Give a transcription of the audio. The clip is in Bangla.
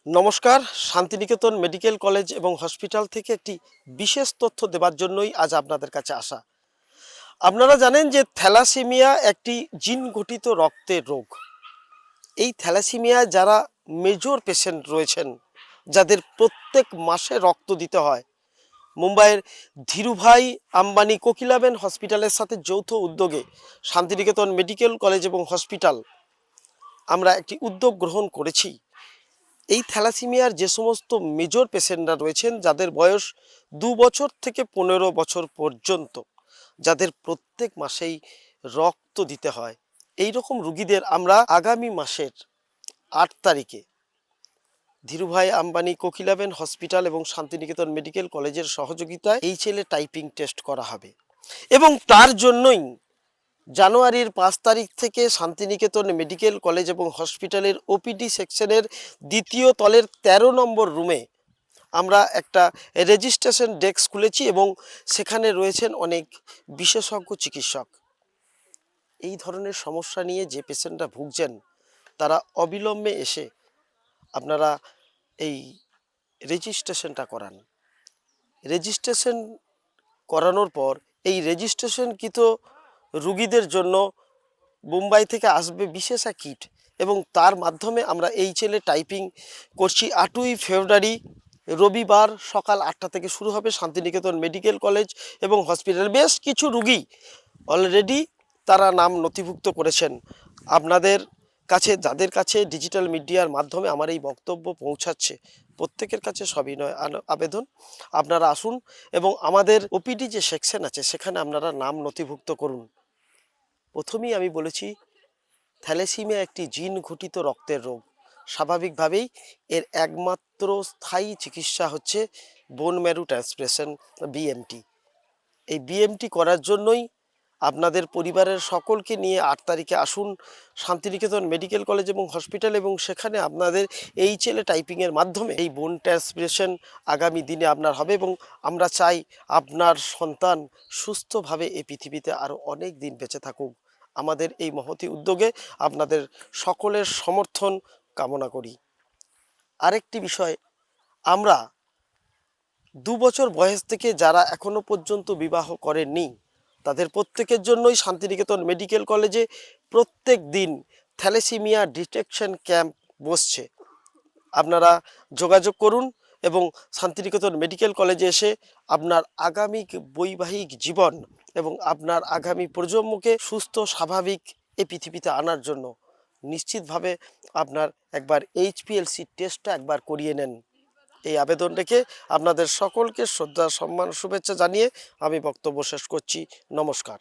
নমস্কার। শান্তিনিকেতন মেডিকেল কলেজ এবং হসপিটাল থেকে একটি বিশেষ তথ্য দেবার জন্যই আজ আপনাদের কাছে আসা। আপনারা জানেন যে থ্যালাসেমিয়া একটি জিন গঠিত রক্তের রোগ। এই থ্যালাসেমিয়া যারা মেজর পেশেন্ট রয়েছেন, যাদের প্রত্যেক মাসে রক্ত দিতে হয়, মুম্বাইয়ের ধীরুভাই আম্বানি কোকিলাবেন হসপিটালের সাথে যৌথ উদ্যোগে শান্তিনিকেতন মেডিকেল কলেজ এবং হসপিটাল আমরা একটি উদ্যোগ গ্রহণ করেছি। এই থ্যালাসেমিয়ার যে সমস্ত মেজর পেশেন্টরা রয়েছেন, যাদের বয়স 2 বছর থেকে 15 বছর পর্যন্ত, যাদের প্রত্যেক মাসেই রক্ত দিতে হয়, এই রকম রুগীদের আমরা আগামী মাসের 8 তারিখে ধীরুভাই আম্বানি কোকিলাবেন হসপিটাল এবং শান্তিনিকেতন মেডিকেল কলেজের সহযোগিতায় HLA টাইপিং টেস্ট করা হবে। এবং তার জন্যই জানুয়ারির 5 তারিখ থেকে শান্তিনিকেতন মেডিকেল কলেজ এবং হসপিটালের ওপিডি সেকশনের দ্বিতীয় তলের 13 নম্বর রুমে আমরা একটা রেজিস্ট্রেশন ডেস্ক খুলেছি এবং সেখানে রয়েছেন অনেক বিশেষজ্ঞ চিকিৎসক। এই ধরনের সমস্যা নিয়ে যে পেশেন্টরা ভুগছেন, তারা অবিলম্বে এসে আপনারা এই রেজিস্ট্রেশনটা করান। রেজিস্ট্রেশন করানোর পর এই রেজিস্ট্রেশনকৃত রুগীদের জন্য মুম্বাই থেকে আসবে বিশেষ এক কিট, এবং তার মাধ্যমে আমরা HLA টাইপিং করছি। 8ই ফেব্রুয়ারি রবিবার সকাল 8টা থেকে শুরু হবে শান্তিনিকেতন মেডিকেল কলেজ এবং হসপিটাল। বেশ কিছু রুগী অলরেডি তারা নাম নথিভুক্ত করেছেন। আপনাদের কাছে, যাদের কাছে ডিজিটাল মিডিয়ার মাধ্যমে আমার এই বক্তব্য পৌঁছাচ্ছে, প্রত্যেকের কাছে সবিনয় আবেদন, আপনারা আসুন এবং আমাদের ওপিডি যে সেকশন আছে সেখানে আপনারা নাম নথিভুক্ত করুন। প্রথমেই আমি বলেছি, থ্যালাসেমিয়া একটি জিন ঘটিত রক্তের রোগ। স্বাভাবিকভাবেই এর একমাত্র স্থায়ী চিকিৎসা হচ্ছে বোন ম্যারো ট্রান্সপ্লান্টেশন, BMT। এই BMT করার জন্যই আপনাদের পরিবারের সকলকে নিয়ে 8 তারিখে আসুন শান্তিনিকেতন মেডিকেল কলেজ এবং হসপিটাল, এবং সেখানে আপনাদের HLA টাইপিংয়ের মাধ্যমে এই বোন ট্রান্সপ্লান্টেশন আগামী দিনে আপনার হবে। এবং আমরা চাই আপনার সন্তান সুস্থভাবে এই পৃথিবীতে আরও অনেক দিন বেঁচে থাকুক। আমাদের এই মহতী উদ্যোগে আপনাদের সকলের সমর্থন কামনা করি। আরেকটি বিষয়, আমরা 2 বছর বয়স থেকে যারা এখনো পর্যন্ত বিবাহ করেননি, তাদের প্রত্যেকের জন্যই শান্তিনিকেতন মেডিকেল কলেজে প্রত্যেক দিন থ্যালাসেমিয়া ডিটেকশন ক্যাম্প বসছে। আপনারা যোগাযোগ করুন এবং শান্তিনিকেতন মেডিকেল কলেজে এসে আপনার আগামী বৈবাহিক জীবন এবং আপনার আগামী প্রজন্মকে সুস্থ স্বাভাবিক এই পৃথিবীতে আনার জন্য নিশ্চিতভাবে আপনার একবার HPLC টেস্টটা একবার করিয়ে নেন। এই আবেদন রেখে আপনাদের সকলকে শ্রদ্ধা, সম্মান, শুভেচ্ছা জানিয়ে আমি বক্তব্য শেষ করছি। নমস্কার।